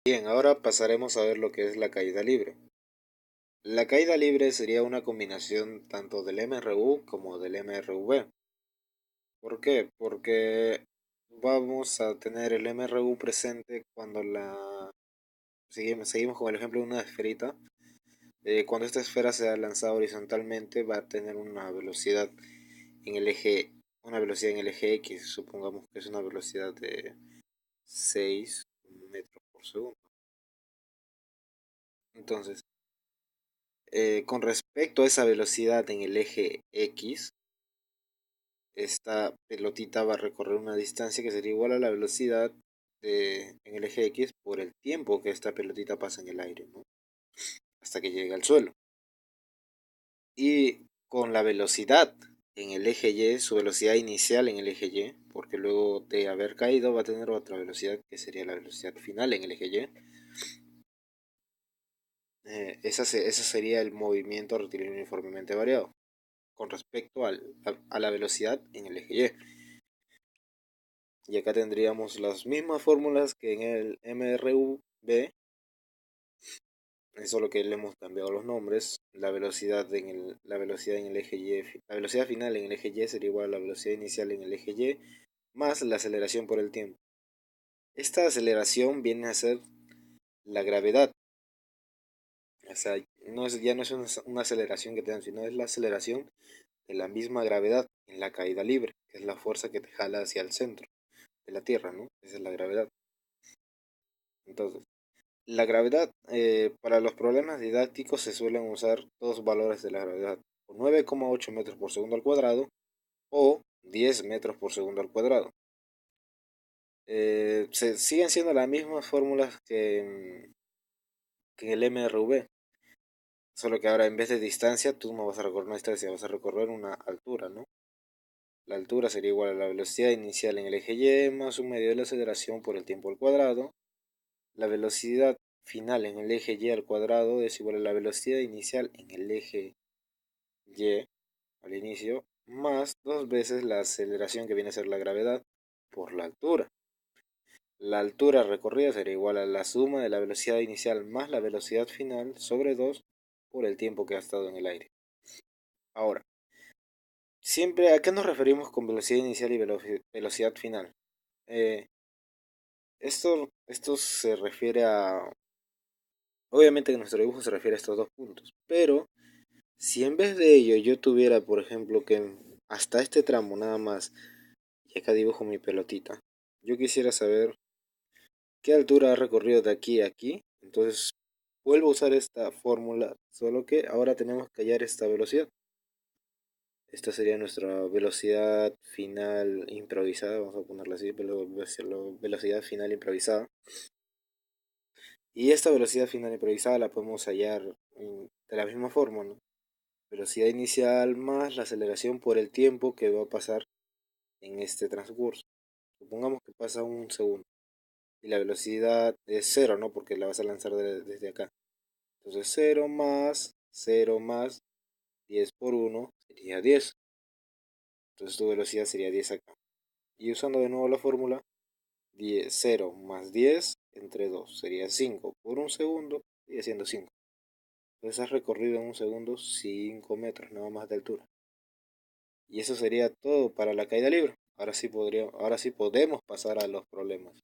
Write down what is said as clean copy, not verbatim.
Bien, ahora pasaremos a ver lo que es la caída libre. La caída libre sería una combinación tanto del MRU como del MRV. ¿Por qué? Porque vamos a tener el MRU presente cuando seguimos con el ejemplo de una esferita. Cuando esta esfera sea lanzada horizontalmente va a tener una velocidad en el eje X. Supongamos que es una velocidad de 6 metros por segundo. Entonces, con respecto a esa velocidad en el eje X, esta pelotita va a recorrer una distancia que sería igual a la velocidad en el eje X por el tiempo que esta pelotita pasa en el aire, ¿no? Hasta que llegue al suelo. Y con la velocidad en el eje Y, su velocidad inicial en el eje Y, porque luego de haber caído va a tener otra velocidad que sería la velocidad final en el eje Y. Ese sería el movimiento rectilíneo uniformemente variado con respecto a la velocidad en el eje Y. Y acá tendríamos las mismas fórmulas que en el MRV, solo que le hemos cambiado los nombres. La velocidad en el eje Y, la velocidad final en el eje Y sería igual a la velocidad inicial en el eje Y más la aceleración por el tiempo. Esta aceleración viene a ser la gravedad. O sea, ya no es una aceleración que te dan, sino es la aceleración de la misma gravedad en la caída libre, que es la fuerza que te jala hacia el centro de la Tierra, ¿no? Esa es la gravedad. Entonces, la gravedad, para los problemas didácticos se suelen usar dos valores de la gravedad, o 9,8 metros por segundo al cuadrado o 10 metros por segundo al cuadrado. Siguen siendo las mismas fórmulas que en el MRV, solo que ahora en vez de distancia tú no vas a recorrer una distancia, vas a recorrer una altura, ¿no? La altura sería igual a la velocidad inicial en el eje Y más un medio de la aceleración por el tiempo al cuadrado. La velocidad final en el eje Y al cuadrado es igual a la velocidad inicial en el eje Y al inicio, más dos veces la aceleración que viene a ser la gravedad por la altura. La altura recorrida será igual a la suma de la velocidad inicial más la velocidad final sobre 2 por el tiempo que ha estado en el aire. Ahora, siempre, ¿a qué nos referimos con velocidad inicial y velocidad final? Eh, esto se refiere a... Obviamente que nuestro dibujo se refiere a estos dos puntos, pero si en vez de ello yo tuviera, por ejemplo, que hasta este tramo nada más, y acá dibujo mi pelotita, yo quisiera saber qué altura ha recorrido de aquí a aquí, entonces vuelvo a usar esta fórmula, solo que ahora tenemos que hallar esta velocidad. Esta sería nuestra velocidad final improvisada, vamos a ponerla así, velocidad final improvisada. Y esta velocidad final improvisada la podemos hallar de la misma forma, ¿no? Velocidad inicial más la aceleración por el tiempo que va a pasar en este transcurso. Supongamos que pasa un segundo y la velocidad es cero, ¿no? Porque la vas a lanzar desde acá. Entonces cero más 10 por uno sería 10. Entonces tu velocidad sería 10 acá. Y usando de nuevo la fórmula, 0 más 10 entre 2 sería 5 por un segundo, sigue siendo 5. Entonces has recorrido en un segundo 5 metros nada más de altura. Y eso sería todo para la caída libre. Ahora sí podemos pasar a los problemas.